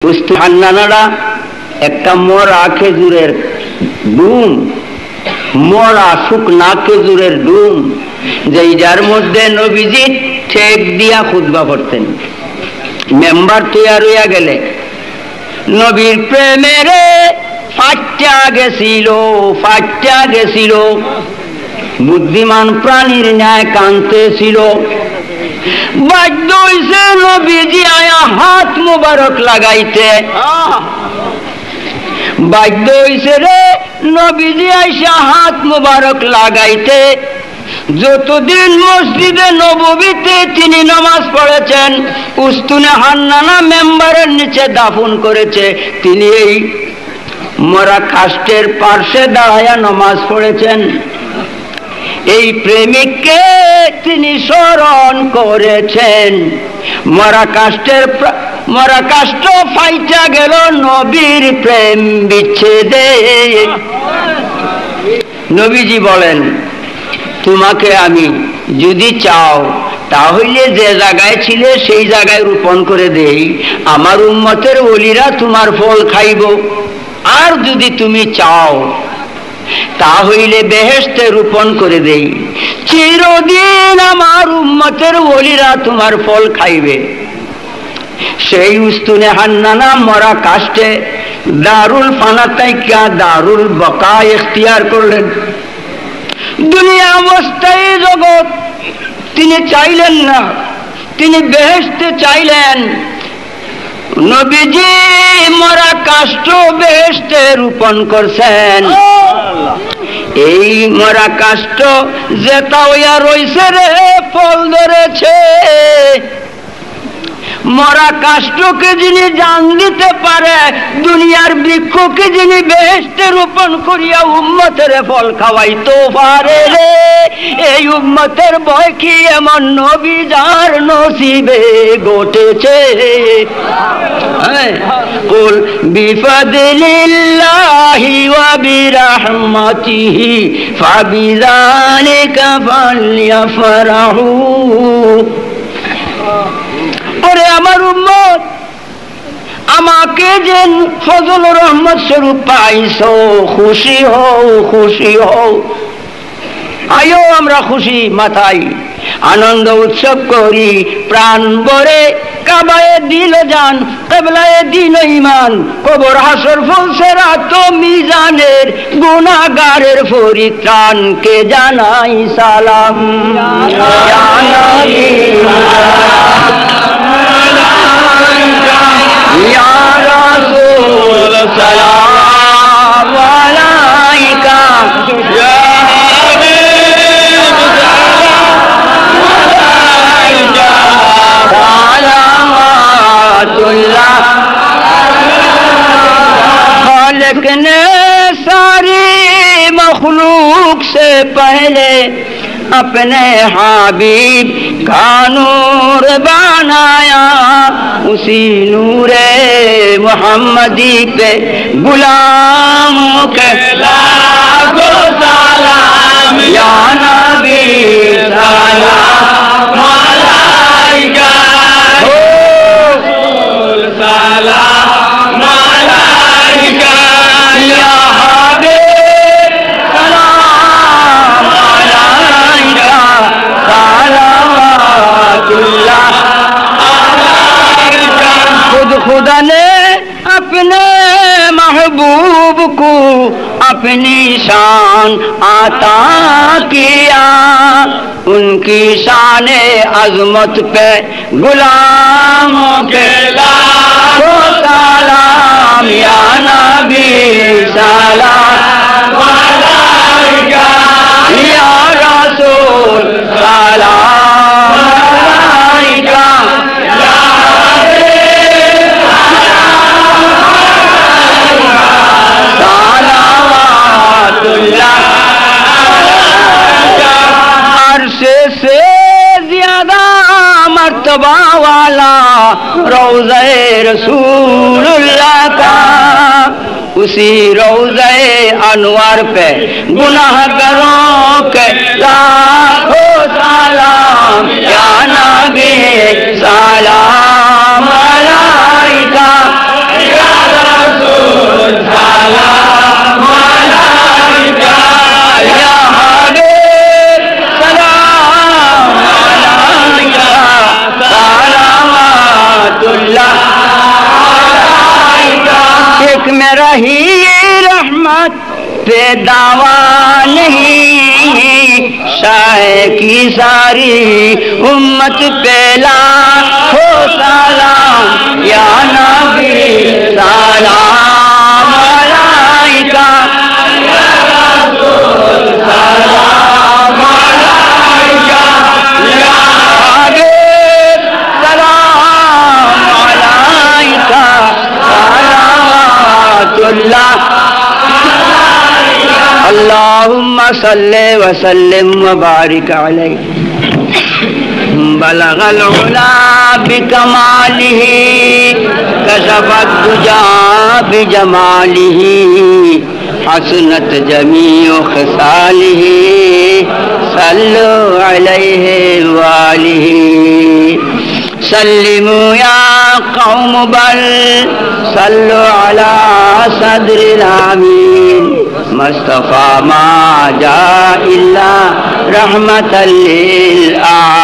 হান্নানারা একটা মরা খেজুরের ডুম, মরা শুকনা খেজুরের ডুম, যেইটার মধ্যে নবীজি ঠেক দিয়া খুতবা পড়তেন। মেম্বার তৈয়ার হইয়া গেলে নবীর প্রেমেরে ফাট্টা গেছিল, বুদ্ধিমান প্রাণীর ন্যায় কাঁদতেছিল। বাধ্য হইছে নবীজি আয়া হাত মুবারক লাগাইতে, বাধ্য হইছে রে নবীজি আইসা হাত মুবারক লাগাইতে। যতদিন মসজিদে নববীতে তিনি নামাজ পড়েছেন, উস্তুনে হান্নানা মেম্বারের নিচে দাফন করেছে, তিনি এই মরা কাষ্টের পার্শ্বে দাঁড়ায়া নামাজ পড়েছেন। এই প্রেমিককে তিনি স্মরণ করেছেন। মরা কাষ্ঠ ফাইটা গেল নবীর প্রেম বিচ্ছেদে। নবীজি বলেন, তোমাকে আমি যদি চাও তাহলে যে জায়গায় ছিলে সেই জায়গায় রোপণ করে দেই, আমার উম্মতের ওলিরা তোমার ফল খাইব। আর যদি তুমি চাও তাহলে বেহেশতে রোপণ করে দেই, চিরদিন আমার উম্মতের ওলিরা তোমার ফল খাইবে। সেই উস্তুনে হান্নানা মরা কাষ্টে দারুল ফানা তাইকা দারুল বকা ইখতিয়ার করলেন। দুনিয়া অবস্থায় জগৎ তিনি চাইলেন না, তিনি বেহেশতে চাইলেন। নবীজি মরা কাষ্ঠ বেহেশতে রোপণ করছেন। এই মরা কাষ্ঠ যেটা হইয়া রইছে রে ফল ধরেছে। মরা কাষ্ঠকে যিনি জান দিতে পারে, দুনিয়ার বৃক্ষকে যিনি বেহেশতে রোপণ করিয়া উম্মতের ফল খাওয়াইতে পারে রে, এই উম্মতের ভয় কি এমন নবী যার নসিবে ঘটেছে। কুল বিফাদলিল্লাহি ওয়া বিরহমাতিহি ফাবিযালিকা ফালইফরাহু। ওরে আমার উম্মত, আমাকে যে ফজল রহমত স্বরূপ পাইছো, খুশি হও, খুশি হও। আয়ো আমরা খুশি মাথায় আনন্দ উৎসব করি, প্রাণ ভরে কাবায়ে দিল জান, কিবলায়ে দিন ইমান, কবর হাসর ফুলসেরাত মিজানের, গুনাহগারের পরিত্রাণকে জানাই সালাম। ইয়া নবী ইয়া রাসূল সালাম আলাইকা, ইয়া হাবিব সালাম আলাইকা, সালাওয়াতুল্লাহ। खालिक ने सारी मखलूक से पहले अपने हाबीब का नूर बनाया, उसी नूरे मोहम्मदी पे गुलामों के लाखों सलाम। या नबी सलाम अलैका, रसूल सलाम अलैका, या हबीब सलाम अलैका, सलावतुल्लाह अलैका। खुद खुदा ने अपने महबूब को अपनी शान आता किया, उनकी शान अजमत पे गुलामों के लाखों सलाम। या नबी सलाम अलैका, या रसूल सलाम अलैका, या हबीब सलावतुल्लाह अलैका। अर्श से ज्यादा मर्तबा वाला रोज़े रसूलुल्लाह का, उसी रोज़े अनवर पे गुनाहगारों के लाखों सलाम। या नबी सलाम अलैका, رہی رحمت پہ دعویٰ نہیں، شاہ کی ساری امت پہ لاکھوں سلام، یا نبی سلام علیکہ، یا رسول سلام علیکہ، یا حبیب سلام علیکہ، صلوات اللہ اللہم صلی وسلم وبارک علیہ۔ بلغ العلا بکمالہ کشف الدجا بجمالہ، حسنت جمیع خصالہ صلو علیہ وآلہ۔ سلموا یا قوم بل صلو علی صدر الامین، مصطفیٰ ما جاء الا رحمتا للعالمین۔